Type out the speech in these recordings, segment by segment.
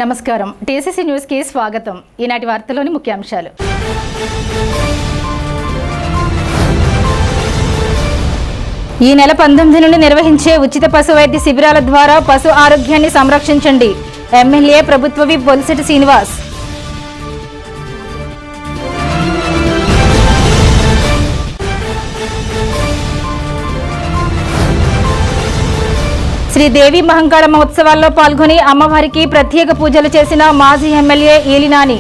నమస్కారం. TCC news కి స్వాగతం. ఈనాటి వార్తలోని ముఖ్యాంశాలు. ఈ నెల 19 నుండి నిర్వహించే ఉచిత పశు వైద్య శిబిరాల ద్వారా పశు ఆరోగ్యాన్ని సంరక్షించండి. ఎమ్మెల్యే ప్రభుత్వ విప్ బొలిశెట్టి శ్రీనివాస్. శ్రీదేవి మహంకాళమ్మ ఉత్సవాల్లో పాల్గొని అమ్మవారికి ప్రత్యేక పూజలు చేసిన మాజీ ఎమ్మెల్యే ఏలినాని.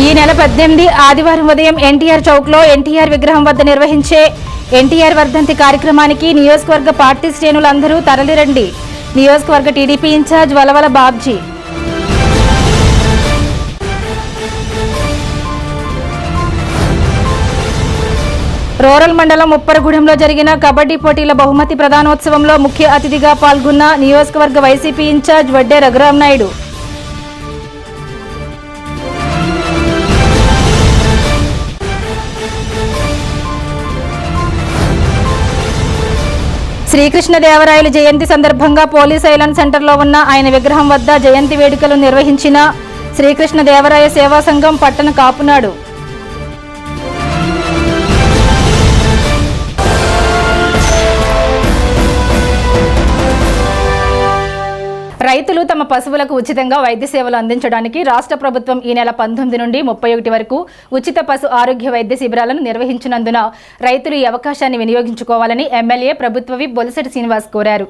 ఈ నెల 18 ఆదివారం ఉదయం ఎన్టీఆర్ చౌక్లో ఎన్టీఆర్ విగ్రహం వద్ద నిర్వహించే ఎన్టీఆర్ వర్ధంతి కార్యక్రమానికి నియోజకవర్గ పార్టీ శ్రేణులందరూ తరలిరండి. నియోజకవర్గ TDP incharge Valavala Babji. Rural మండలం ఉప్పరగూడెంలో జరిగిన కబడ్డీ పోటీల బహుమతి ప్రదానోత్సవంలో ముఖ్య అతిథిగా పాల్గొన్న నియోజకవర్గ వైసీపీ ఇన్ఛార్జ్ వడ్డే రఘురామనాయుడు. శ్రీకృష్ణదేవరాయలు జయంతి సందర్భంగా పోలీస్ ఐలాండ్ సెంటర్లో ఉన్న ఆయన విగ్రహం వద్ద జయంతి వేడుకలు నిర్వహించిన శ్రీకృష్ణదేవరాయ సేవా సంఘం పట్టణ కాపునాడు. రైతులు తమ పశువులకు ఉచితంగా వైద్య సేవలు అందించడానికి రాష్ట్ర ప్రభుత్వం ఈ నెల 19 నుండి 31 వరకు ఉచిత పశు ఆరోగ్య వైద్య శిబిరాలను నిర్వహించినందున రైతులు ఈ అవకాశాన్ని వినియోగించుకోవాలని ఎమ్మెల్యే ప్రభుత్వ విప్ బొలిశెట్టి శ్రీనివాస్ కోరారు.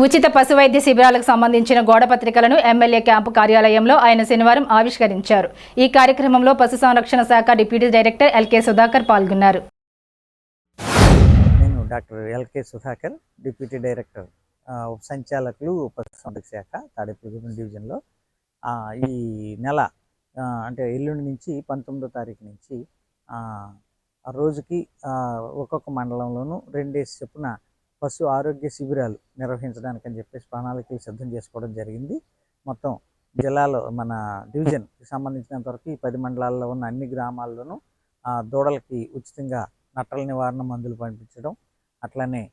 ఉచిత పశు వైద్య శిబిరాలకు సంబంధించిన గోడ పత్రికలను ఎమ్మెల్యే క్యాంపు కార్యాలయంలో ఆయన శనివారం ఆవిష్కరించారు. ఈ కార్యక్రమంలో పశు సంరక్షణ శాఖ డిప్యూటీ డైరెక్టర్ ఎల్కే సుధాకర్ పాల్గొన్నారు. నేను doctor LK Sudhakar, deputy director ఉప సంచాలకులు పశుసంవర్ధక శాఖ తాడేపల్లిగూడెం డివిజన్లో ఈ నెల అంటే ఎల్లుండి నుంచి 19వ తారీఖు నుంచి రోజుకి ఒక్కొక్క మండలంలోనూ 2 డేస్ చొప్పున పశు ఆరోగ్య శిబిరాలు నిర్వహించడానికి అని చెప్పేసి ప్రణాళికలు సిద్ధం చేసుకోవడం జరిగింది. మొత్తం జిల్లాలో మన డివిజన్కి సంబంధించినంత వరకు ఈ 10 మండలాల్లో ఉన్న అన్ని గ్రామాల్లోనూ దూడలకి ఉచితంగా నట్టల నివారణ మందులు పంపించడం, అట్లనే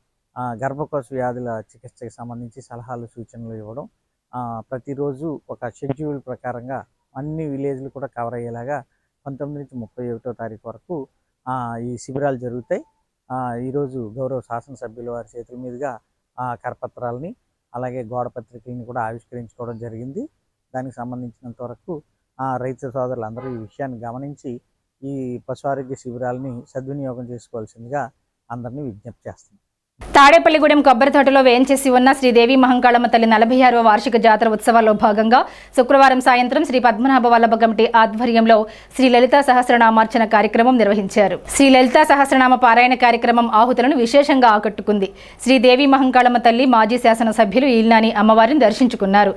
గర్భకోశ వ్యాధుల చికిత్సకి సంబంధించి సలహాలు సూచనలు ఇవ్వడం, ప్రతిరోజు ఒక షెడ్యూల్ ప్రకారంగా అన్ని విలేజ్లు కూడా కవర్ అయ్యేలాగా 19 నుంచి 31వ తారీఖు వరకు ఈ శిబిరాలు జరుగుతాయి. ఈరోజు గౌరవ శాసనసభ్యుల వారి చేతుల మీదుగా కరపత్రాలని అలాగే గోడ పత్రికలని కూడా ఆవిష్కరించుకోవడం జరిగింది. దానికి సంబంధించినంత వరకు రైతు సోదరులు అందరూ ఈ విషయాన్ని గమనించి ఈ పశు ఆరోగ్య శిబిరాలని సద్వినియోగం చేసుకోవాల్సిందిగా అందరినీ విజ్ఞప్తి చేస్తున్నాం. తాడేపల్లిగూడెం కొబ్బరి తోటలో వేంచేసి ఉన్న శ్రీదేవి మహంకాళమ్మ తల్లి 46వ వార్షిక జాతర ఉత్సవాల్లో భాగంగా శుక్రవారం సాయంత్రం శ్రీ పద్మనాభ వల్లభ కమిటీ ఆధ్వర్యంలో శ్రీ లలితా సహస్రనామార్చన కార్యక్రమం నిర్వహించారు. శ్రీ లలితా సహస్రనామ పారాయణ కార్యక్రమం ఆహుతులను విశేషంగా ఆకట్టుకుంది. శ్రీదేవి మహంకాళమ్మ తల్లి మాజీ శాసనసభ్యులు ఈల్నాని అమ్మవారిని దర్శించుకున్నారు.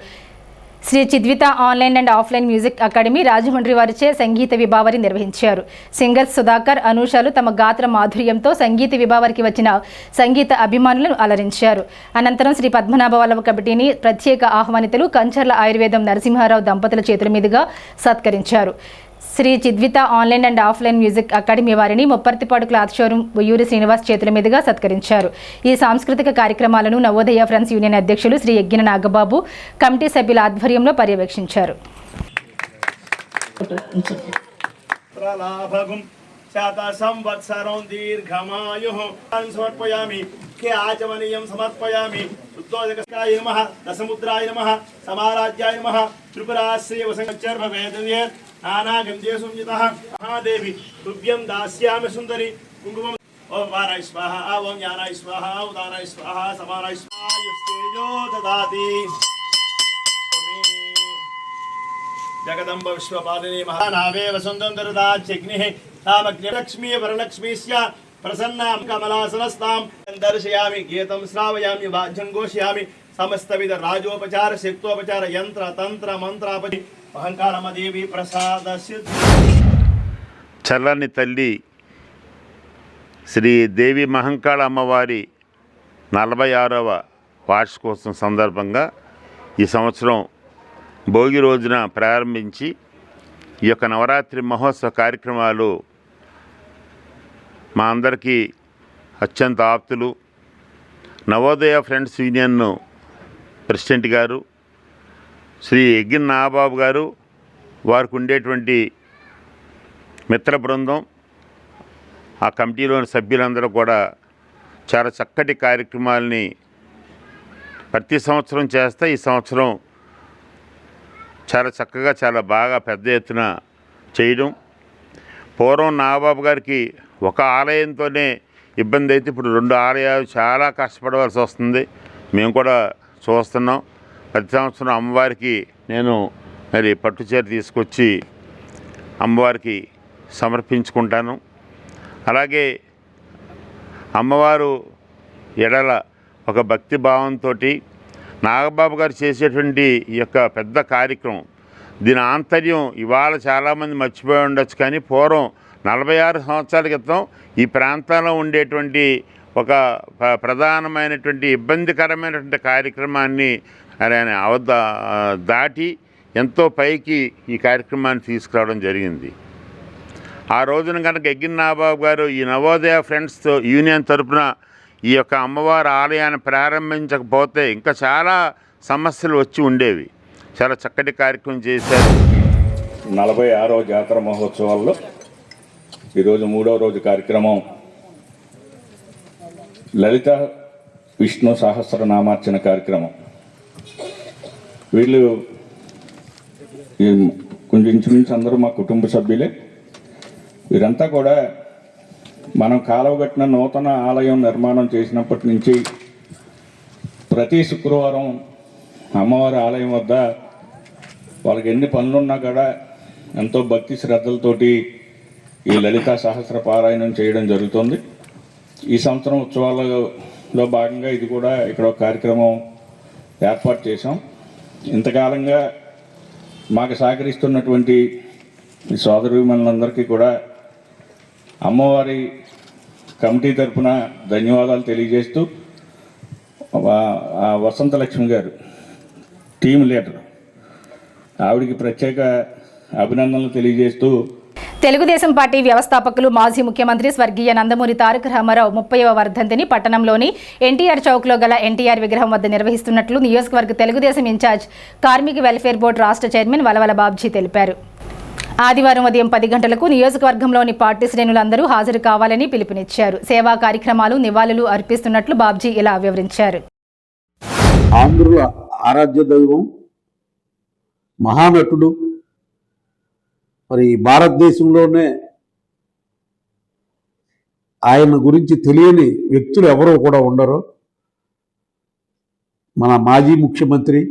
Shri Chidvitha online and offline music academy Rajahmundry వారిచే సంగీత విభావరి నిర్వహించారు. సింగర్స్ సుధాకర్, అనూషలు తమ గాత్ర మాధుర్యంతో సంగీత విభావరికి వచ్చిన సంగీత అభిమానులను అలరించారు. అనంతరం శ్రీ పద్మనాభ వల్లభ కమిటీని ప్రత్యేక ఆహ్వానితులు కంచర్ల ఆయుర్వేదం నరసింహారావు దంపతుల చేతుల మీదుగా సత్కరించారు. Shri Chidvitha online and offline music academy వారిని ముప్పర్తిపాడు క్లాత్ షోరూం ఉయ్యూరి శ్రీనివాస్ చేతుల మీదుగా సత్కరించారు. ఈ సాంస్కృతిక కార్యక్రమాలను నవోదయ ఫ్రెండ్స్ యూనియన్ అధ్యక్షులు శ్రీ యజ్ఞన నాగబాబు కమిటీ సభ్యుల ఆధ్వర్యంలో పర్యవేక్షించారు. महादेवी तुभ्यं दास्यामि सुंदरी कुंकुमं ओम वाराय स्वाहा ओम ज्ञानाय स्वाहा उदानाय स्वाहा समानाय स्वाहा युस्तेजो ददाति जगदम्ब विश्वपालिनी महानावे वसुंधं दरदाच्यग्निः तामग्निलक्ष्मी वरलक्ष्मीस्य प्रसन्नां कमलासनस्तां दर्शयामि गीतं श्रावयामि वाद्यं घोषयामि समस्तविध राजोपचार शक्तोपचार यंत्र तंत्र मंत्रापति మహంకాళమ్మదేవి ప్రసాద చల్లని తల్లి శ్రీ దేవి మహంకాళ అమ్మవారి 46వ ఈ యొక్క నవరాత్రి మహోత్సవ కార్యక్రమాలు మా అందరికీ అత్యంత ఆప్తులు, నవోదయ ఫ్రెండ్స్ యూనియన్ ప్రెసిడెంట్ గారు శ్రీ ఎగ్గిన్ నాగబాబు గారు, వారికి ఉండేటువంటి మిత్ర బృందం, ఆ కమిటీలోని సభ్యులందరూ కూడా చాలా చక్కటి కార్యక్రమాలని ప్రతి సంవత్సరం చేస్తే ఈ సంవత్సరం చాలా చక్కగా చాలా బాగా పెద్ద ఎత్తున చేయడం. పూర్వం నాగబాబు గారికి ఒక ఆలయంతోనే ఇబ్బంది అయితే ఇప్పుడు 2 ఆలయాలు చాలా కష్టపడవలసి వస్తుంది. మేము కూడా చూస్తున్నాం. ప్రతి సంవత్సరం అమ్మవారికి నేను మరి పట్టుచీర తీసుకొచ్చి అమ్మవారికి సమర్పించుకుంటాను. అలాగే అమ్మవారు ఎడల ఒక భక్తి భావంతో నాగబాబు గారు చేసేటువంటి ఈ యొక్క పెద్ద కార్యక్రమం, దీని ఆంతర్యం ఇవాళ చాలామంది మర్చిపోయి ఉండొచ్చు, కానీ పూర్వం 46 సంవత్సరాల క్రితం ఈ ప్రాంతంలో ఉండేటువంటి ఒక ప్రధానమైనటువంటి ఇబ్బందికరమైనటువంటి కార్యక్రమాన్ని దాటి ఎంతో పైకి ఈ కార్యక్రమాన్ని తీసుకురావడం జరిగింది. ఆ రోజున కనుక ఎగ్గిన్ నాగబాబు గారు ఈ నవోదయ ఫ్రెండ్స్ యూనియన్ తరపున ఈ యొక్క అమ్మవారి ఆలయాన్ని ప్రారంభించకపోతే ఇంకా చాలా సమస్యలు వచ్చి ఉండేవి. చాలా చక్కటి కార్యక్రమం చేశారు. 46వ జాతర మహోత్సవాల్లో ఈరోజు 3వ రోజు కార్యక్రమం లలిత విష్ణు సహస్రనామార్చన కార్యక్రమం. వీళ్ళు కొంచెం ఇంచుమించు అందరూ మా కుటుంబ సభ్యులే. వీరంతా కూడా మనం కాలువగట్టిన నూతన ఆలయం నిర్మాణం చేసినప్పటి నుంచి ప్రతి శుక్రవారం అమ్మవారి ఆలయం వద్ద వాళ్ళకి ఎన్ని పనులున్నా కూడా ఎంతో భక్తి శ్రద్ధలతోటి ఈ లలిత సహస్ర పారాయణం చేయడం జరుగుతుంది. ఈ సంవత్సరం ఉత్సవాలలో భాగంగా ఇది కూడా ఇక్కడ ఒక కార్యక్రమం ఏర్పాటు చేశాం. ఇంతకాలంగా మాకు సహకరిస్తున్నటువంటి ఈ సోదరీమణులందరికీ కూడా అమ్మవారి కమిటీ తరఫున ధన్యవాదాలు తెలియజేస్తూ, వసంతలక్ష్మి గారు టీమ్ లీడర్, ఆవిడికి ప్రత్యేక అభినందనలు తెలియజేస్తూ, తెలుగుదేశం పార్టీ వ్యవస్థాపకులు మాజీ ముఖ్యమంత్రి స్వర్గీయ నందమూరి తారక రామారావు 30వ వర్ధంతిని పట్టణంలోని ఎన్టీఆర్ చౌక్లో గల ఎన్టీఆర్ విగ్రహం వద్ద నిర్వహిస్తున్నట్లు నియోజకవర్గ తెలుగుదేశం ఇన్ఛార్జ్ కార్మిక వెల్ఫేర్ బోర్డు రాష్ట్ర చైర్మన్ వలవల బాబ్జీ తెలిపారు. ఆదివారం ఉదయం 10 గంటలకు నియోజకవర్గంలోని పార్టీ శ్రేణులందరూ హాజరు కావాలని పిలుపునిచ్చారు. సేవా కార్యక్రమాలు, నివాళులు అర్పిస్తున్నట్లు బాబ్జీ ఇలా వివరించారు. ఆంధ్రుల ఆరాధ్య దైవం, మహానటుడు, మరి భారతదేశంలోనే ఆయన గురించి తెలియని వ్యక్తులు ఎవరో కూడా ఉండరు. మన మాజీ ముఖ్యమంత్రి,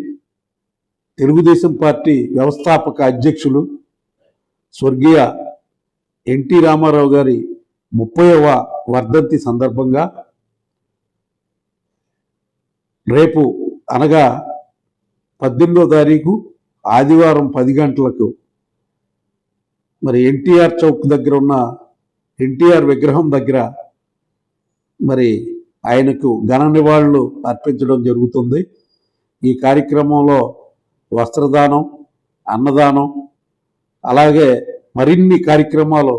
తెలుగుదేశం పార్టీ వ్యవస్థాపక అధ్యక్షులు స్వర్గీయ ఎన్టీ రామారావు గారి 30వ వర్ధంతి సందర్భంగా రేపు అనగా 18వ తారీఖు ఆదివారం 10 గంటలకు మరి ఎన్టీఆర్ చౌక్ దగ్గర ఉన్న ఎన్టీఆర్ విగ్రహం దగ్గర మరి ఆయనకు ఘన నివాళులు అర్పించడం జరుగుతుంది. ఈ కార్యక్రమంలో వస్త్రదానం, అన్నదానం, అలాగే మరిన్ని కార్యక్రమాలు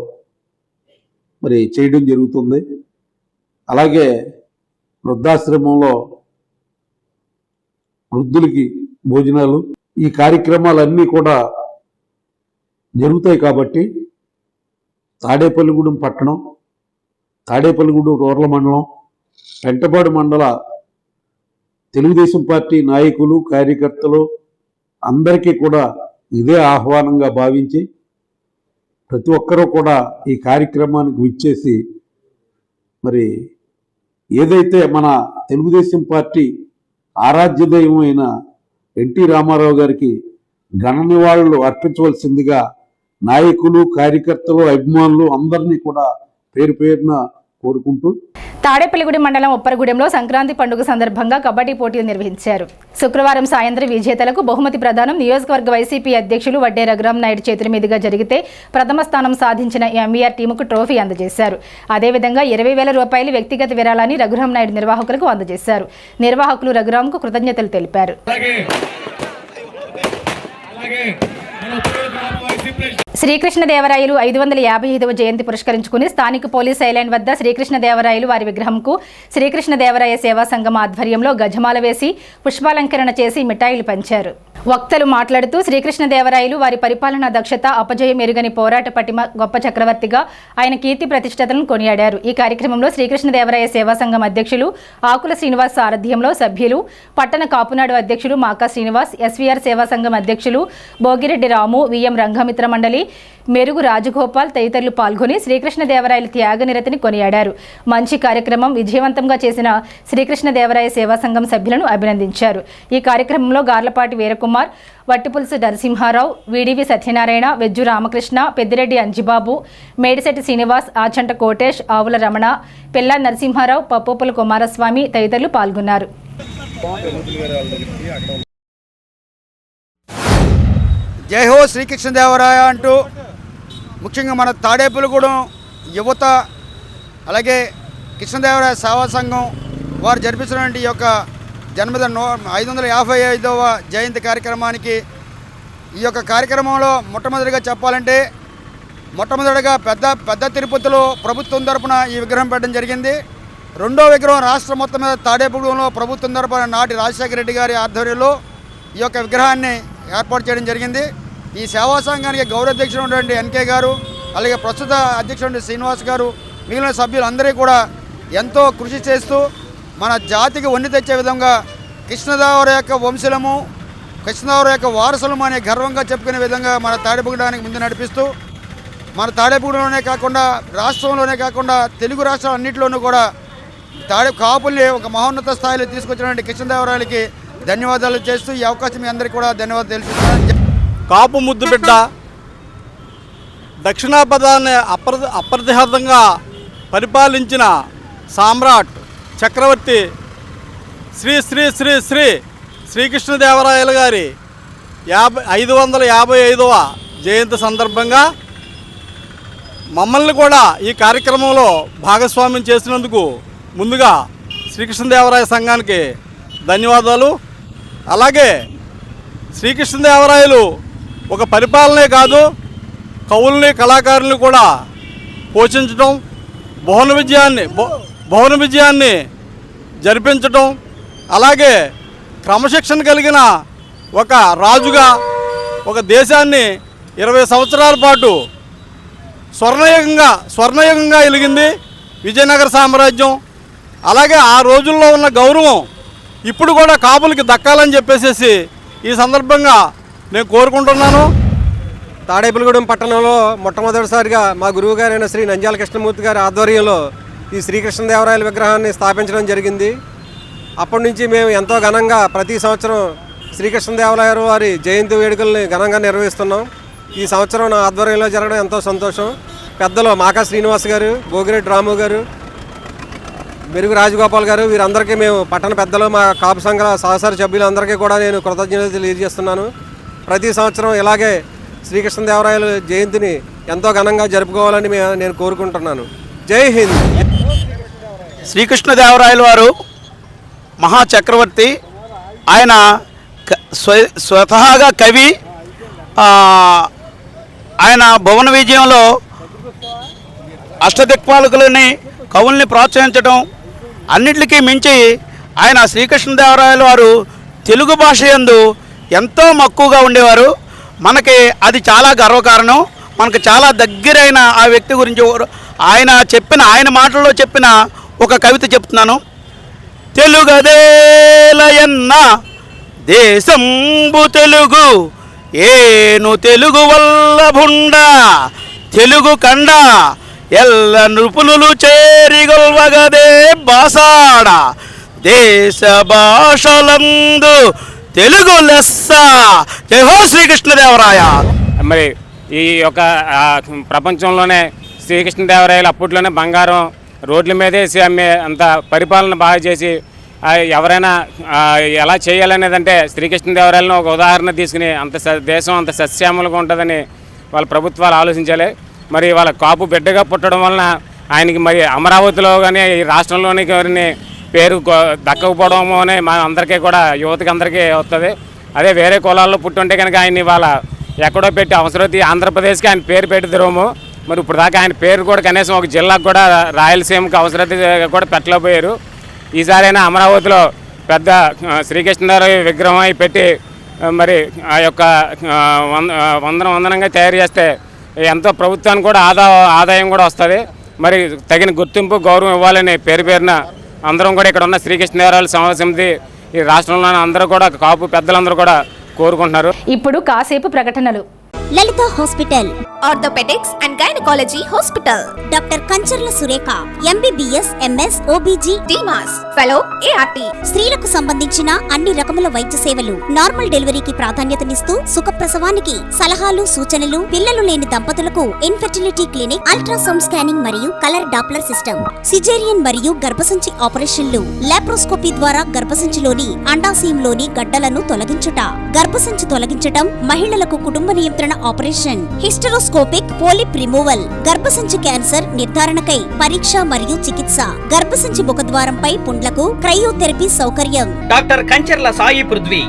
మరి చేయడం జరుగుతుంది. అలాగే వృద్ధాశ్రమంలో వృద్ధులకి భోజనాలు, ఈ కార్యక్రమాలన్నీ కూడా జరుగుతాయి. కాబట్టి తాడేపల్లిగూడెం పట్టణం, తాడేపల్లిగూడెం రూరల్ మండలం, పెంటపాడు మండల తెలుగుదేశం పార్టీ నాయకులు, కార్యకర్తలు అందరికీ కూడా ఇదే ఆహ్వానంగా భావించి ప్రతి ఒక్కరూ కూడా ఈ కార్యక్రమానికి విచ్చేసి మరి ఏదైతే మన తెలుగుదేశం పార్టీ ఆరాధ్య దైవం అయిన ఎన్టీ రామారావు గారికి ఘన నివాళులు అర్పించవలసిందిగా నాయకులు, కార్యకర్తలు, అభిమానులు అందరినీ కూడా పేరు పేరున కోరుకుంటూ, తాడేపల్లిగూడెం మండలం ఉప్పరగూడెంలో సంక్రాంతి పండుగ సందర్భంగా కబడ్డీ పోటీలు నిర్వహించారు. శుక్రవారం సాయంత్రం విజేతలకు బహుమతి ప్రదానం నియోజకవర్గ వైసీపీ అధ్యక్షులు వడ్డే రఘురాం నాయుడు చేతుల మీదుగా జరిగితే ప్రథమ స్థానం సాధించిన ఎంవీఆర్ టీముకు ట్రోఫీ అందజేశారు. అదేవిధంగా 20,000 రూపాయలు వ్యక్తిగత విరాళాన్ని రఘురాం నాయుడు నిర్వాహకులకు అందజేశారు. నిర్వాహకులు రఘురాంకు కృతజ్ఞతలు తెలిపారు. శ్రీకృష్ణదేవరాయలు 555వ జయంతి పురస్కరించుకుని స్థానిక పోలీస్ ఐలాండ్ వద్ద శ్రీకృష్ణదేవరాయలు వారి విగ్రహంకు శ్రీకృష్ణదేవరాయ సేవా సంఘం ఆధ్వర్యంలో గజమాల వేసి పుష్పాలంకరణ చేసి మిఠాయిలు పంచారు. వక్తలు మాట్లాడుతూ శ్రీకృష్ణదేవరాయలు వారి పరిపాలనా దక్షత, అపజయం ఎరుగని పోరాట పటిమ, గొప్ప చక్రవర్తిగా ఆయన కీర్తి ప్రతిష్టతలను కొనియాడారు. ఈ కార్యక్రమంలో శ్రీకృష్ణదేవరాయ సేవా సంఘం అధ్యక్షులు ఆకుల శ్రీనివాస్ సారథ్యంలో సభ్యులు, పట్టణ కాపునాడు అధ్యక్షులు మాకా శ్రీనివాస్, ఎస్వీఆర్ సేవా సంఘం అధ్యక్షులు భోగిరెడ్డి రాము, విఎం రంగమిత్ర మండలి మెరుగు రాజగోపాల్ తదితరులు పాల్గొని శ్రీకృష్ణదేవరాయల త్యాగనిరతిని కొనియాడారు. మంచి కార్యక్రమం విజయవంతంగా చేసిన శ్రీకృష్ణదేవరాయ సేవా సంఘం సభ్యులను అభినందించారు. ఈ కార్యక్రమంలో గార్లపాటి వీరకుమార్, వట్టిపులుసు నరసింహారావు, వీడివి సత్యనారాయణ, వెజ్జు రామకృష్ణ, పెద్దిరెడ్డి అంజిబాబు, మేడిశెట్టి శ్రీనివాస్, ఆచంట కోటేష్, ఆవుల రమణ, పిల్లా నరసింహారావు, పప్పుపుల కుమారస్వామి తదితరులు పాల్గొన్నారు. జై హో శ్రీకృష్ణదేవరాయ అంటూ ముఖ్యంగా మన తాడేపులగూడెం యువత, అలాగే కృష్ణదేవరాయ సేవా సంఘం వారు జరిపిస్తున్నటువంటి ఈ యొక్క జన్మదిన 555వ జయంతి కార్యక్రమానికి, ఈ యొక్క కార్యక్రమంలో మొట్టమొదటిగా చెప్పాలంటే మొట్టమొదటిగా పెద్ద తిరుపతిలో ప్రభుత్వం తరపున ఈ విగ్రహం పెట్టడం జరిగింది. రెండో విగ్రహం రాష్ట్రం మొత్తం మీద తాడేపుగూడెంలో ప్రభుత్వం తరపున నాటి రాజశేఖర రెడ్డి గారి ఆధ్వర్యంలో ఈ యొక్క విగ్రహాన్ని ఏర్పాటు చేయడం జరిగింది. ఈ సేవా సంఘానికి గౌరవాధ్యక్షుడు ఉన్నటువంటి ఎన్కే గారు, అలాగే ప్రస్తుత అధ్యక్షుడు శ్రీనివాస్ గారు, మిగిలిన సభ్యులందరూ కూడా ఎంతో కృషి చేస్తూ మన జాతికి వన్నె తెచ్చే విధంగా కృష్ణదేవరాయ యొక్క వంశలము, కృష్ణదేవరాయ యొక్క వారసులము అనే గర్వంగా చెప్పుకునే విధంగా మన తాడేపుగూడెంకి ముందు నడిపిస్తూ, మన తాడేపుగూడెంలోనే కాకుండా రాష్ట్రంలోనే కాకుండా తెలుగు రాష్ట్రాలన్నింటిలోనూ కూడా కాపుల్ని ఒక మహోన్నత స్థాయిలో తీసుకొచ్చినటువంటి కృష్ణదేవరాయలకి ధన్యవాదాలు చేస్తూ ఈ అవకాశం మీ అందరికీ కూడా ధన్యవాదాలు తెలుస్తున్నాను. కాపు ముద్దు బిడ్డ, దక్షిణాపదాన్ని అప్రతిహతంగా పరిపాలించిన సామ్రాట్ చక్రవర్తి శ్రీ శ్రీ శ్రీ శ్రీ శ్రీకృష్ణదేవరాయలు గారి 555వ జయంతి సందర్భంగా మమ్మల్ని కూడా ఈ కార్యక్రమంలో భాగస్వామ్యం చేసినందుకు ముందుగా శ్రీకృష్ణదేవరాయ సంఘానికి ధన్యవాదాలు. అలాగే శ్రీకృష్ణదేవరాయలు ఒక పరిపాలనే కాదు, కవుల్ని, కళాకారుల్ని కూడా పోషించడం, భువన విజయాన్ని జరిపించడం, అలాగే క్రమశిక్షణ కలిగిన ఒక రాజుగా ఒక దేశాన్ని 20 సంవత్సరాల పాటు స్వర్ణయుగంగా వెలిగింది విజయనగర సామ్రాజ్యం. అలాగే ఆ రోజుల్లో ఉన్న గౌరవం ఇప్పుడు కూడా కాపులకి దక్కాలని చెప్పేసి ఈ సందర్భంగా నేను కోరుకుంటున్నాను. తాడేపులగూడెం పట్టణంలో మొట్టమొదటిసారిగా మా గురువు గారైన శ్రీ నంద్యాల కృష్ణమూర్తి గారి ఆధ్వర్యంలో ఈ శ్రీకృష్ణదేవరాయల విగ్రహాన్ని స్థాపించడం జరిగింది. అప్పటి నుంచి మేము ఎంతో ఘనంగా ప్రతి సంవత్సరం శ్రీకృష్ణదేవరాయల వారి జయంతి వేడుకల్ని ఘనంగా నిర్వహిస్తున్నాం. ఈ సంవత్సరం నా ఆధ్వర్యంలో జరగడం ఎంతో సంతోషం. పెద్దలు మాకా శ్రీనివాస్ గారు, భోగిరెడ్డి రాము గారు, మెరుగు రాజగోపాల్ గారు, వీరందరికీ మేము పట్టణ పెద్దలు, మా కాపు సంఘాల సహసార సభ్యులందరికీ కూడా నేను కృతజ్ఞతలు తెలియజేస్తున్నాను. ప్రతి సంవత్సరం ఇలాగే శ్రీకృష్ణదేవరాయల జయంతిని ఎంతో ఘనంగా జరుపుకోవాలని నేను కోరుకుంటున్నాను. జై హింద్. శ్రీకృష్ణదేవరాయల వారు మహాచక్రవర్తి. ఆయన స్వతహాగా కవి. ఆయన భువన విజయంలో అష్టదిక్పాలకులని, కవుల్ని ప్రోత్సహించడం, అన్నిటికీ మించి ఆయన శ్రీకృష్ణదేవరాయల వారు తెలుగు భాష యందు ఎంతో మక్కువగా ఉండేవారు. మనకి అది చాలా గర్వకారణం. మనకు చాలా దగ్గరైన ఆ వ్యక్తి గురించి ఆయన మాటల్లో చెప్పిన ఒక కవిత చెప్తున్నాను. తెలుగదేలయన్న దేశంబు తెలుగు, ఏను తెలుగు వల్లభుండ, తెలుగు కండ ఎల్ల నృపులు చేరిగొల్వగదే బాసాడ, దేశ భాషలందు తెలుగు లెస్స. జై హో శ్రీకృష్ణదేవరాయ. మరి ఈ యొక్క ప్రపంచంలోనే శ్రీకృష్ణదేవరాయలు అప్పట్లోనే బంగారం రోడ్ల మీదే అమ్మే అంత పరిపాలన బాగా చేసి ఎవరైనా ఎలా చేయాలనేదంటే శ్రీకృష్ణదేవరాయలను ఒక ఉదాహరణ తీసుకుని దేశం అంత సస్యామలుగా ఉంటుందని వాళ్ళ ప్రభుత్వాలు ఆలోచించాలి. మరి వాళ్ళ కాపు బిడ్డగా పుట్టడం వలన ఆయనకి మరి అమరావతిలో కానీ ఈ రాష్ట్రంలోని ఎవరిని పేరు దక్కకపోవడము అని మా అందరికీ కూడా యువతకి అందరికీ వస్తుంది. అదే వేరే కులాల్లో పుట్టుంటే కనుక ఆయన్ని వాళ్ళ ఎక్కడో పెట్టి అవసరమైతే ఆంధ్రప్రదేశ్కి ఆయన పేరు పెట్టి తిరగము. మరి ఇప్పుడు దాకా ఆయన పేరు కూడా కనీసం ఒక జిల్లాకు కూడా రాయలసీమకి అవసరమైతే కూడా పెట్టలేకపోయారు. ఈసారైనా అమరావతిలో పెద్ద శ్రీకృష్ణదేవరాయ విగ్రహం అయి పెట్టి మరి ఆ యొక్క వందనంగా తయారు చేస్తే ఎంతో ప్రభుత్వానికి కూడా ఆదాయం కూడా వస్తుంది. మరి తగిన గుర్తింపు గౌరవం ఇవ్వాలని పేరున అందరం కూడా ఇక్కడ ఉన్న శ్రీకృష్ణదేవరాయల సమాజ సమితి ఈ రాష్ట్రంలోని అందరూ కూడా కాపు పెద్దలందరూ కూడా కోరుకుంటున్నారు. ఇప్పుడు కాసేపు ప్రకటనలు. Lalitha hospital, orthopaedics and gynaecology hospital, doctor Kancharla Surekha, MBBS, MS, OBG, DMAS, fellow, ART. స్త్రీలకు సంబంధించిన అన్ని రకముల వైద్య సేవలు, నార్మల్ డెలివరీకి ప్రాధాన్యతనిస్తూ సుఖప్రసవానికి సలహాలు, సూచనలు, పిల్లలు లేని దంపతులకు ఇన్ఫెర్టిలిటీ క్లినిక్, అల్ట్రాసౌండ్ స్కానింగ్ మరియు కలర్ డాప్లర్ సిస్టమ్, సిజేరియన్ మరియు గర్భసంచి ఆపరేషన్లు, లాప్రోస్కోపీ ద్వారా గర్భసంచిలోని అండాశయంలోని గడ్డలను తొలగించుట, గర్భసంచి తొలగించటం, మహిళలకు కుటుంబ నియంత్రణ ఆపరేషన్, హిస్టరోస్కోపిక్ పోలిప్ రిమూవల్, గర్భసంచి క్యాన్సర్ నిర్ధారణకై పరీక్ష మరియు చికిత్స, గర్భసంచి ముఖద్వారంపై పుండ్లకు క్రయోథెరపీ సౌకర్యం. Doctor Kancharla Sai Prithvi,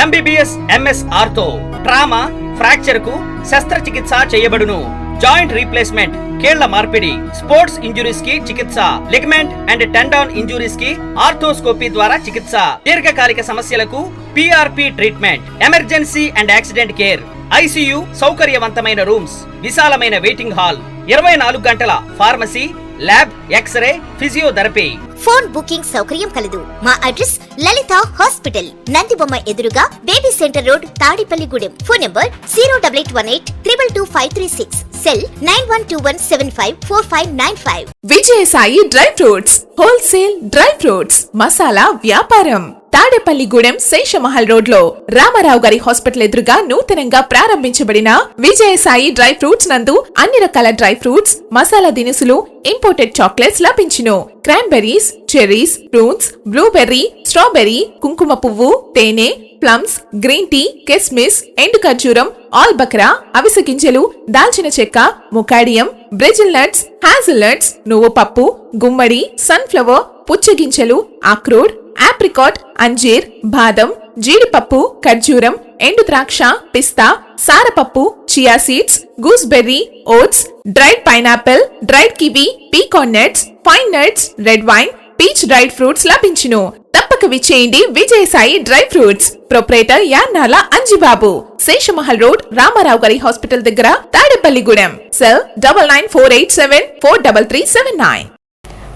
MBBS, MS ortho, trauma, fracture కు శస్త్రచికిత్స చేయబడును. జాయింట్ రీప్లేస్మెంట్, కీళ్ల మార్పిడి, స్పోర్ట్స్ ఇంజురీస్ కి చికిత్స, లిగమెంట్ అండ్ టెండాన్ ఇంజురీస్ కి ఆర్థోస్కోపీ ద్వారా చికిత్స, దీర్ఘకాలిక సమస్యలకు PRP treatment, emergency and accident care, ICU సౌకర్యవంతమైన రూమ్స్, విశాలమైన వెయిటింగ్ హాల్, 24 గంటల pharmacy, lab, x-ray, physiotherapy. Phone booking సౌకర్యం కలదు. మా అడ్రస్ లలిత హాస్పిటల్, నందిబొమ్మ ఎదురుగా, baby centre road, Tadepalligudem. Phone number 08818222536, cell 9121754595. Vijayasai dry fruits, wholesale dry fruits masala వ్యాపారం. తాడేపల్లిగూడెం శేషమహల్ రోడ్ లో రామారావు గారి హాస్పిటల్ ఎదురుగా నూతనంగా ప్రారంభించబడిన విజయసాయి డ్రై ఫ్రూట్స్ నందు అన్ని రకాల డ్రై ఫ్రూట్స్, మసాలా దినుసులు, ఇంపోర్టెడ్ చాక్లెట్స్ లభించును. Cranberries, cherries, fruits, blueberry, strawberry, కుంకుమ పువ్వు, తేనె, ప్లమ్స్, గ్రీన్ టీ, కిస్మిస్, ఎండు ఖర్జూరం, ఆల్ బక్రా, అవిసె గింజలు, దాల్చిన చెక్క, ముకాడియం, బ్రెజిల్ నట్స్, హ్యాజిల్ నట్స్, నువ్వు పప్పు, గుమ్మడి, సన్ఫ్లవర్, పుచ్చగింజలు, అక్రోడ్, ఆప్రికాట్, అంజీర్, బాదం, జీడిపప్పు, ఖర్జూరం, ఎండు ద్రాక్ష, పిస్తా, సారపప్పు, chia seeds, gooseberry, oats, dried pineapple, dried kiwi, pecan nuts, pine nuts, red wine, peach dried fruits లభించును. తప్పక విచ్చేయండి Vijayasai dry fruits. Proprietor Yannala Anjibabu, Seshamahal road, Ramarao గారి హాస్పిటల్ దగ్గర, తాడేపల్లిగూడెం. సెల్ 9948743379.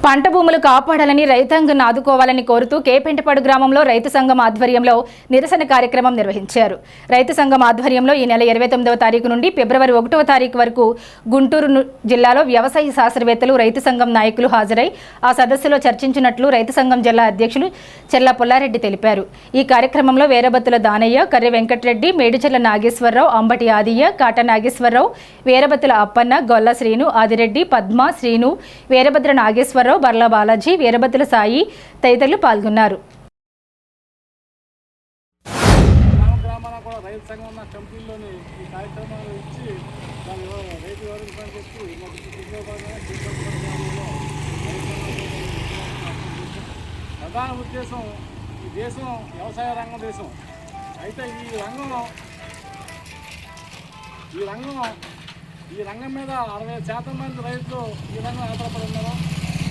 పంట భూములు కాపాడాలని, రైతాంగాన్ని ఆదుకోవాలని కోరుతూ కేపెంటపాడు గ్రామంలో రైతు సంఘం ఆధ్వర్యంలో నిరసన కార్యక్రమం నిర్వహించారు. రైతు సంఘం ఆధ్వర్యంలో ఈ నెల 29వ తారీఖు నుండి ఫిబ్రవరి 1వ తారీఖు వరకు గుంటూరు జిల్లాలో వ్యవసాయ శాస్త్రవేత్తలు, రైతు సంఘం నాయకులు హాజరై ఆ సదస్సులో చర్చించినట్లు రైతు సంఘం జిల్లా అధ్యక్షులు చెల్ల పుల్లారెడ్డి తెలిపారు. ఈ కార్యక్రమంలో వీరబత్తుల దానయ్య, కర్రె వెంకటరెడ్డి, మేడిచెల్ల నాగేశ్వరరావు, అంబటి ఆదియ్య, కాట నాగేశ్వరరావు, వీరబత్తుల అప్పన్న, గొల్ల శ్రీను, ఆదిరెడ్డి, పద్మ, శ్రీను, వీరభద్ర నాగేశ్వరరావు, బర్ల బాలాజీ, వీరభద్రుల సాయి తదితరులు పాల్గొన్నారు. ప్రధాన ఉద్దేశం ఈ దేశం వ్యవసాయ రంగం దేశం అయితే ఈ రంగం మీద 60% మంది రైతులు ఈ రంగం ఆధారపడి ఉన్నారు.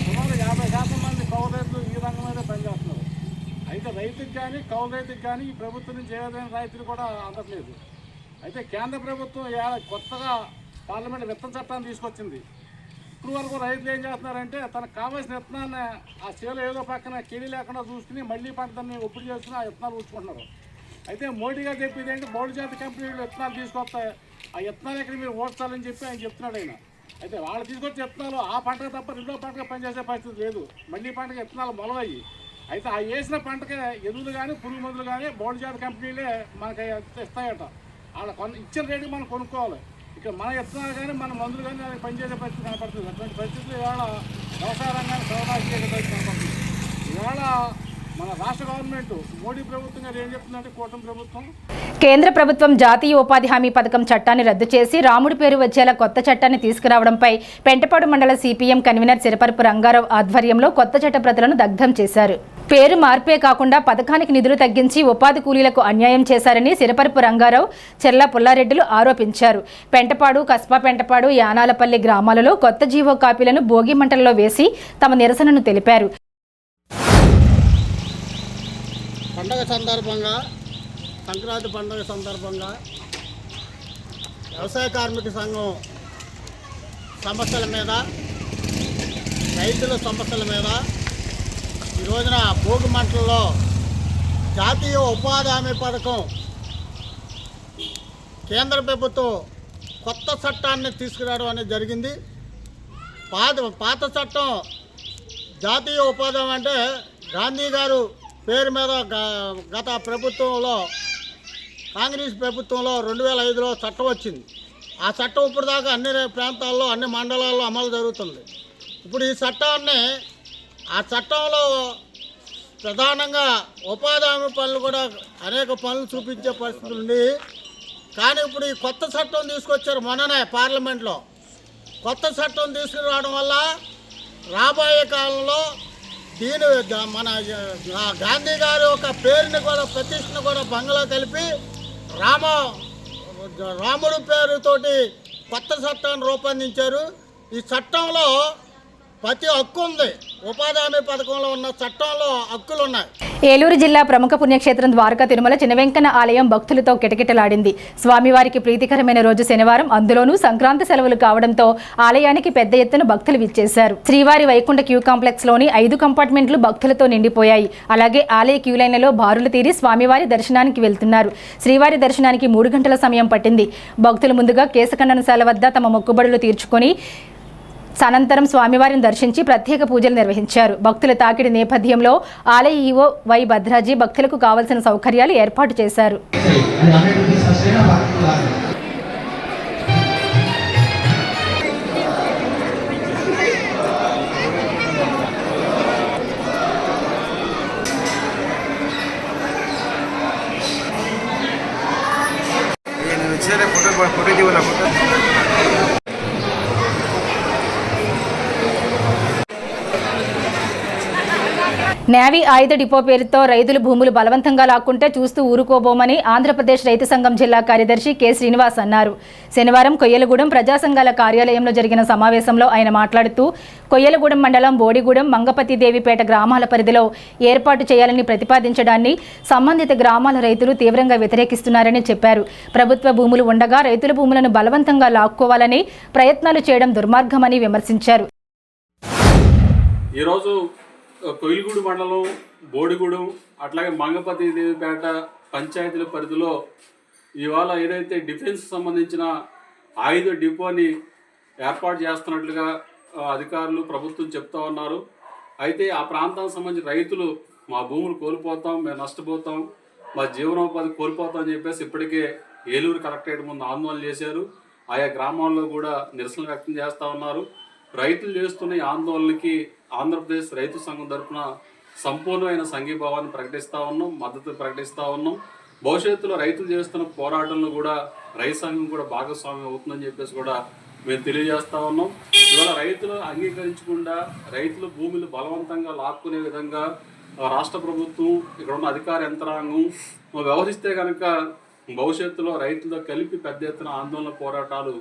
సుమారు 50% మంది కౌలు రైతులు ఈ రంగం మీద పనిచేస్తున్నారు. అయితే రైతుకి కానీ కౌలు రైతుకి కానీ ఈ ప్రభుత్వం నుంచి ఏదైనా రైతులు కూడా అందట్లేదు. అయితే కేంద్ర ప్రభుత్వం కొత్తగా పార్లమెంట్ విత్తన చట్టాన్ని తీసుకొచ్చింది. ఇప్పుడు వరకు రైతులు ఏం చేస్తున్నారంటే తనకు కావాల్సిన విత్తనాన్ని ఆ చేలో ఏదో పక్కన కెడి లేకుండా చూసుకుని మళ్ళీ పంటని ఒప్పుడు చేసుకుని ఆ విత్తనాలు ఉంచుకుంటున్నారు. అయితే మోడీ గారు చెప్పేది ఏంటి, బౌడు జాతి కంపెనీలు విత్తనాలు తీసుకొస్తాయి, ఆ విత్తనాలు ఇక్కడ మీరు ఓడ్చాలని చెప్పి ఆయన చెప్తున్నాడు ఆయన. అయితే వాళ్ళు తీసుకొచ్చే విత్తనాలు ఆ పంటకు తప్ప రెండో పంటకు పనిచేసే పరిస్థితి లేదు. మళ్ళీ పంటకు విత్తనాలు మొలవయ్యి. అయితే ఆ వేసిన పంటకే ఎరువులు కానీ పురుగు మందులు కానీ బౌడు జాతి కంపెనీలే మనకి ఇస్తాయట. వాళ్ళ ఇచ్చిన రేటుకి మనం కొనుక్కోవాలి. ఇక మన విత్తనాలు కానీ మన మందులు కానీ పనిచేసే పరిస్థితి కనపడుతుంది. అటువంటి పరిస్థితులు ఇవాళ వ్యవసాయ రంగాన్ని సర్వనాశనం చేసే పరిస్థితి కనపడుతుంది. ఇవాళ మన రాష్ట్ర గవర్నమెంట్ మోడీ ప్రభుత్వం గారు ఏం చెప్తుందంటే కూటమి ప్రభుత్వం కేంద్ర ప్రభుత్వం జాతీయ ఉపాధి హామీ పథకం చట్టాన్ని రద్దు చేసి రాముడి పేరు వచ్చేలా కొత్త చట్టాన్ని తీసుకురావడంపై పెంటపాడు మండల సిపిఎం కన్వీనర్ సిరపరపు రంగారావు ఆధ్వర్యంలో కొత్త చట్ట ప్రతులను దగ్ధం చేశారు. పేరు మార్పే కాకుండా పథకానికి నిధులు తగ్గించి ఉపాధి కూలీలకు అన్యాయం చేశారని సిరపరపు రంగారావు, చెర్ల పుల్లారెడ్డిలు ఆరోపించారు. పెంటపాడు, కస్బా పెంటపాడు, యానాలపల్లి గ్రామాలలో కొత్త జీవో కాపీలను భోగి మంటల్లో వేసి తమ నిరసనను తెలిపారు. పండగ సందర్భంగా, సంక్రాంతి పండుగ సందర్భంగా వ్యవసాయ కార్మిక సంఘం సమస్యల మీద, రైతుల సమస్యల మీద ఈ రోజున భోగి మంటల్లో జాతీయ ఉపాధి హామీ పథకం కేంద్ర ప్రభుత్వం కొత్త చట్టాన్ని తీసుకురావడం అనేది జరిగింది. పాత చట్టం జాతీయ ఉపాధి హామీ అంటే గాంధీ గారు పేరు మీద గత ప్రభుత్వంలో, కాంగ్రెస్ ప్రభుత్వంలో 2005లో చట్టం వచ్చింది. ఆ చట్టం ఇప్పుడు దాకా అన్ని ప్రాంతాల్లో, అన్ని మండలాల్లో అమలు జరుగుతుంది. ఇప్పుడు ఈ చట్టాన్ని, ఆ చట్టంలో ప్రధానంగా ఉపాధి హామీ పనులు కూడా అనేక పనులు చూపించే పరిస్థితులు ఉంది. కానీ ఇప్పుడు ఈ కొత్త చట్టం తీసుకొచ్చారు మొన్ననే పార్లమెంట్లో. కొత్త చట్టం తీసుకురావడం వల్ల రాబోయే కాలంలో మన గాంధీ గారి ఒక పేరుని కూడా, ప్రతిష్టను కూడా బంగ్లా కలిపి రాముడు పేరుతోటి కొత్త చట్టాన్ని రూపొందించారు. ఈ చట్టంలో ప్రతి హక్కు ఉంది. ఉపాధి హామీ పథకంలో ఉన్న చట్టంలో హక్కులు ఉన్నాయి. ఏలూరు జిల్లా ప్రముఖ పుణ్యక్షేత్రం ద్వారకా తిరుమల చినవెంకన్న ఆలయం భక్తులతో కిటకిటలాడింది. స్వామివారికి ప్రీతికరమైన రోజు శనివారం, అందులోనూ సంక్రాంతి సెలవులు కావడంతో ఆలయానికి పెద్ద ఎత్తున భక్తులు విచ్చేశారు. శ్రీవారి వైకుంఠ క్యూ కాంప్లెక్స్ లోని 5 కంపార్ట్మెంట్లు భక్తులతో నిండిపోయాయి. అలాగే ఆలయ క్యూ లైన్లలో బారులు తీరి స్వామివారి దర్శనానికి వెళ్తున్నారు. శ్రీవారి దర్శనానికి 3 గంటల సమయం పట్టింది. భక్తులు ముందుగా కేశఖండనశాల వద్ద తమ మొక్కుబడులు తీర్చుకొని అనంతరం స్వామివారిని దర్శించి ప్రత్యేక పూజలు నిర్వహించారు. భక్తుల తాకిడి నేపథ్యంలో ఆలయ ఈవో వై భద్రాజీ భక్తులకు కావలసిన సౌకర్యాలు ఏర్పాటు చేశారు. నేవీ ఆయుధ డిపో పేరుతో రైతులు భూములు బలవంతంగా లాక్కుంటే చూస్తూ ఊరుకోబోమని ఆంధ్రప్రదేశ్ రైతు సంఘం జిల్లా కార్యదర్శి కె శ్రీనివాస్ అన్నారు. శనివారం కొయ్యలగూడెం ప్రజా సంఘాల కార్యాలయంలో జరిగిన సమావేశంలో ఆయన మాట్లాడుతూ కొయ్యలగూడెం మండలం బోడిగూడెం, మంగపతిదేవిపేట గ్రామాల పరిధిలో ఏర్పాటు చేయాలని ప్రతిపాదించడాన్ని సంబంధిత గ్రామాల రైతులు తీవ్రంగా వ్యతిరేకిస్తున్నారని చెప్పారు. ప్రభుత్వ భూములు ఉండగా రైతుల భూములను బలవంతంగా లాక్కోవాలని ప్రయత్నాలు చేయడం దుర్మార్గమని విమర్శించారు. ఈరోజు కొయ్యలగూడు మండలం బోడిగూడెం అట్లాగే మంగపతి దేవిపేట పంచాయతీల పరిధిలో ఇవాళ ఏదైతే డిఫెన్స్ సంబంధించిన ఆయుధ డిపోని ఏర్పాటు చేస్తున్నట్లుగా అధికారులు, ప్రభుత్వం చెప్తా ఉన్నారు. అయితే ఆ ప్రాంతానికి సంబంధించిన రైతులు మా భూములు కోల్పోతాం, మేము నష్టపోతాం, మా జీవనోపాధి కోల్పోతాం అని చెప్పేసి ఇప్పటికే ఏలూరు కలెక్టరేట్ ముందు ఆందోళన చేశారు. ఆయా గ్రామాల్లో కూడా నిరసన వ్యక్తం చేస్తూ ఉన్నారు. రైతులు చేస్తున్న ఈ ఆందోళనకి ఆంధ్రప్రదేశ్ రైతు సంఘం తరఫున సంపూర్ణమైన సంఘీభావాన్ని ప్రకటిస్తూ ఉన్నాం, మద్దతు ప్రకటిస్తూ ఉన్నాం. భవిష్యత్తులో రైతులు చేస్తున్న పోరాటంలో కూడా రైతు సంఘం కూడా భాగస్వామ్యం అవుతుందని చెప్పేసి కూడా మేము తెలియజేస్తూ ఉన్నాం. ఇవాళ రైతులు అంగీకరించకుండా రైతుల భూములు బలవంతంగా లాక్కునే విధంగా రాష్ట్ర ప్రభుత్వం, ఇక్కడ ఉన్న అధికార యంత్రాంగం వ్యవహరిస్తే కనుక భవిష్యత్తులో రైతులతో కలిపి పెద్ద ఎత్తున ఆందోళన పోరాటాలు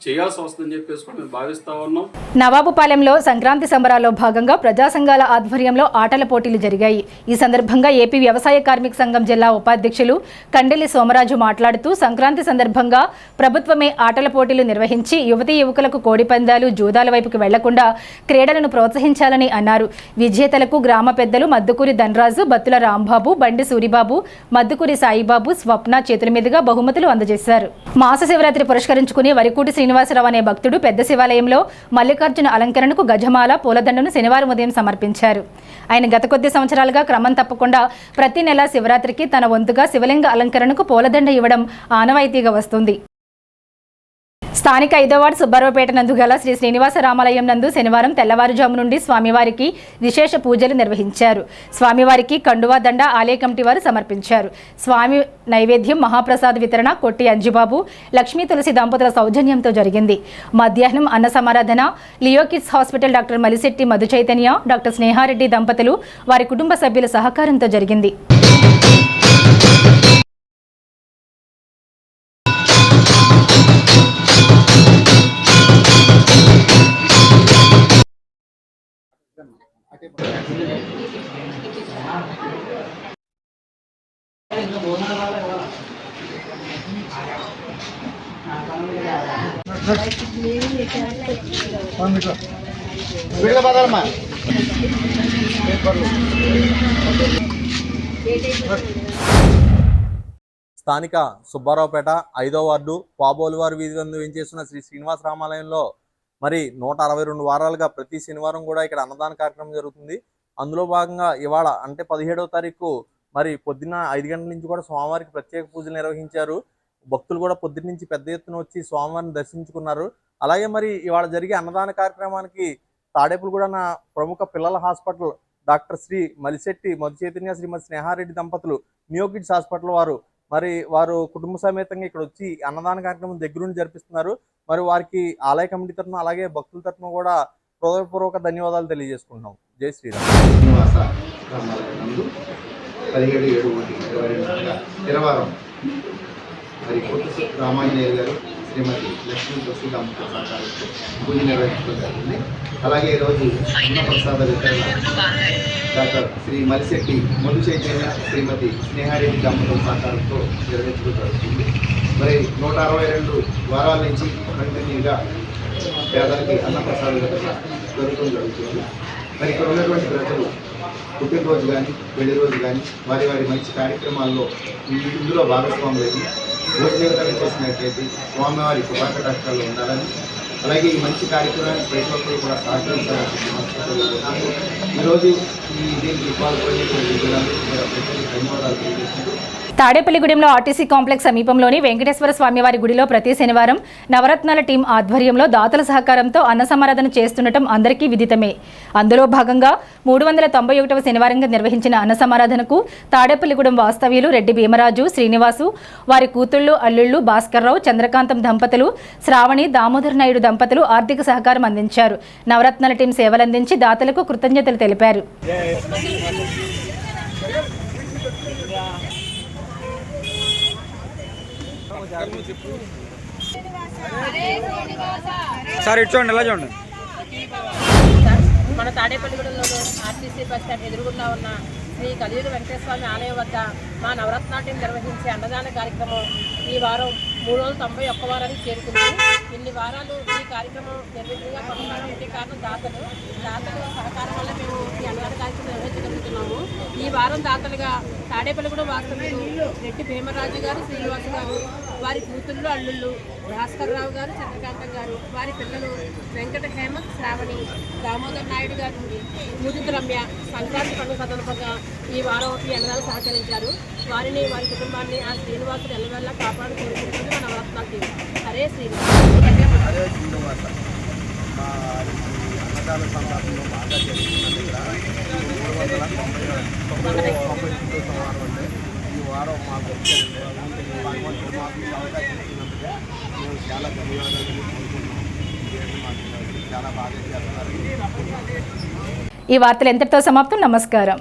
చేయాల్సి వస్తుందని చెప్పేసి మేము భావిస్తా ఉన్నాం. నవాబుపాలెంలో సంక్రాంతి సంబరాల్లో భాగంగా ప్రజా సంఘాల ఆధ్వర్యంలో ఆటల పోటీలు జరిగాయి. ఈ సందర్భంగా ఏపీ వ్యవసాయ కార్మిక సంఘం జిల్లా ఉపాధ్యక్షులు కండెల్లి సోమరాజు మాట్లాడుతూ సంక్రాంతి సందర్భంగా ప్రభుత్వమే ఆటల పోటీలు నిర్వహించి యువతీ యువకులకు కోడిపందాలు, జూదాల వైపుకు వెళ్లకుండా క్రీడలను ప్రోత్సహించాలని అన్నారు. విజేతలకు గ్రామ పెద్దలు మద్దుకూరి ధనరాజు, బత్తుల రాంబాబు, బండి సూరిబాబు, మద్దుకూరి సాయిబాబు, స్వప్న చేతుల మీదుగా బహుమతులు అందజేశారు. మాస శివరాత్రి పురస్కరించుకుని వరికూటి శ్రీనివాసరావు అనే భక్తుడు పెద్ద శివాలయంలో మల్లికార్జున అలంకరణకు గజమాల, పూలదండను శనివారం ఉదయం సమర్పించారు. ఆయన గత కొద్ది సంవత్సరాలుగా క్రమం తప్పకుండా ప్రతి నెల శివరాత్రికి తన వంతుగా శివలింగ అలంకరణకు పూలదండ ఇవ్వడం ఆనవాయితీగా వస్తుంది. స్థానిక 5వ వార్డు సుబ్బారావుపేట నందు గల శ్రీ శ్రీనివాస రామాలయం నందు శనివారం తెల్లవారుజాము నుండి స్వామివారికి విశేష పూజలు నిర్వహించారు. స్వామివారికి కండువా దండ ఆలయ కమిటీ వారు సమర్పించారు. స్వామి నైవేద్యం మహాప్రసాద్ వితరణ కొట్టి అంజిబాబు లక్ష్మీ తులసి దంపతుల సౌజన్యంతో జరిగింది. మధ్యాహ్నం అన్న సమారాధన Leo kids hospital doctor Malishetti Madhu Chaitanya, doctor Sneha Reddy దంపతులు వారి కుటుంబ సభ్యుల సహకారంతో జరిగింది. స్థానిక సుబ్బారావుపేట 5వ వార్డు పాబోలువారి వీధి నందు వేంచేస్తున్న శ్రీ శ్రీనివాస రామాలయంలో మరి 162 వారాలుగా ప్రతి శనివారం కూడా ఇక్కడ అన్నదాన కార్యక్రమం జరుగుతుంది. అందులో భాగంగా ఇవాళ అంటే 17వ తారీఖు మరి పొద్దున్న 5 గంటల నుంచి కూడా స్వామివారికి ప్రత్యేక పూజలు నిర్వహించారు. భక్తులు కూడా పొద్దున్న నుంచి పెద్ద ఎత్తున వచ్చి స్వామివారిని దర్శించుకున్నారు. అలాగే మరి ఇవాళ జరిగే అన్నదాన కార్యక్రమానికి తాడేపులగూడ ప్రముఖ పిల్లల హాస్పిటల్ డాక్టర్ శ్రీ మలిశెట్టి మధు చైతన్య శ్రీమతి స్నేహారెడ్డి దంపతులు లియో కిడ్స్ హాస్పిటల్ వారు కుటుంబ సమేతంగా ఇక్కడ వచ్చి అన్నదాన కార్యక్రమం దగ్గరుండి జరిపిస్తున్నారు. మరి వారికి ఆలయ కమిటీ తరఫున అలాగే భక్తుల తరఫున కూడా హృదయపూర్వక ధన్యవాదాలు తెలియజేసుకుంటున్నాం. జై శ్రీరామ్. 17/7/2022 మరి కొత్త రామాంజనేయ గారు శ్రీమతి లక్ష్మీ తులసి దంపతుల సహకారంతో పూజ నిర్వహించడం జరిగింది. అలాగే ఈరోజు అన్నప్రసాద వితరణ డాక్టర్ శ్రీ మలిశెట్టి మధు చైతన్య శ్రీమతి స్నేహారెడ్డి దంపతుల సహకారంతో నిర్వహించడం జరుగుతుంది. మరి 162 వారాల నుంచి కంటిన్యూగా పేదలకి అన్నప్రసాద వితరణ జరుగుతుంది. మరి ఇక్కడ ఉన్నటువంటి ప్రజలు పుట్టినరోజు కానీ పెళ్లి రోజు కానీ వారి మంచి కార్యక్రమాల్లో ఇందులో భాగస్వాములు భోజనం చేసినట్లయితే స్వామివారి కృపాకటాక్షాలు ఉండాలని, అలాగే ఈ మంచి కార్యక్రమానికి ప్రతి ఒక్కరు కూడా సహకరించాలని ఈరోజు దీనికి పాల్గొనేటువంటి ప్రజలకు ధన్యవాదాలు తెలియజేస్తూ తాడేపల్లిగూడెంలో ఆర్టీసీ కాంప్లెక్స్ సమీపంలోని వెంకటేశ్వర స్వామివారి గుడిలో ప్రతి శనివారం నవరత్నాల టీం ఆధ్వర్యంలో దాతల సహకారంతో అన్న సమారాధన చేస్తుండటం అందరికీ విదితమే. అందులో భాగంగా 391వ శనివారంగా నిర్వహించిన అన్న సమారాధనకు తాడేపల్లిగూడెం వాస్తవ్యులు రెడ్డి భీమరాజు, శ్రీనివాసు, వారి కూతుళ్లు అల్లుళ్లు భాస్కర్రావు, చంద్రకాంతం దంపతులు, శ్రావణి, దామోదర్ నాయుడు దంపతులు ఆర్థిక సహకారం అందించారు. నవరత్నాల టీం సేవలందించి దాతలకు కృతజ్ఞతలు తెలిపారు. సార్ ఇటు చూడండి, ఎలా చూడండి. మన తాడేపల్లిగూడెంలోని ఆర్టీసీ బస్ స్టాండ్ ఎదురుగుండా ఉన్న శ్రీ కలియుగ వెంకటేశ్వర స్వామి ఆలయం వద్ద మా నవరత్నాట్యం నిర్వహించే అన్నదాన కార్యక్రమం ఈ వారం 391 వారానికి చేరుకుంది. ఇన్ని వారాలు ఈ కార్యక్రమం నిర్విఘ్నంగా కొనసాగడానికి కారణం దాతల సహకారం వల్ల మేము ఈ అన్నదాన కార్యక్రమం నిర్వహించగలుగుతున్నాము. ఈ వారం దాతలుగా తాడేపల్లిగూడెం వాస్తవ్యులు రెడ్డి భీమరాజు గారు, శ్రీనివాసు గారు, వారి కూతుళ్ళు అల్లుళ్ళు భాస్కర్రావు గారు, చంద్రకాంతం గారు, వారి పిల్లలు వెంకట హేమంత్, శ్రావణి, దామోదర్ నాయుడు గారు, ముదిత రమ్య సంక్రాంతి పండుగ సందర్భంగా ఈ వారం ఈ అన్నదాలు సహకరించారు. వారిని వారి కుటుంబాన్ని ఆ శ్రీనివాసుడు ఎల్లవెల్లా కాపాడు కోరుకుంటుంది మన నవరత్నాల టీం. హరే శ్రీనివాస. మా అన్నదాన సందర్భంలో బాగా జరుగుతున్నట్టుగా 399 సమారం అంటే ఈ వారం మాకు వచ్చారంటే భగవంతుడు మాకు అవకాశం ఇచ్చినందుగా మేము చాలా ధన్యవాదాలు కోరుకుంటున్నాం. మాకు చాలా బాగా చేస్తున్నారు. ఈ వార్తలు ఎంతటితో సమాప్తం. నమస్కారం.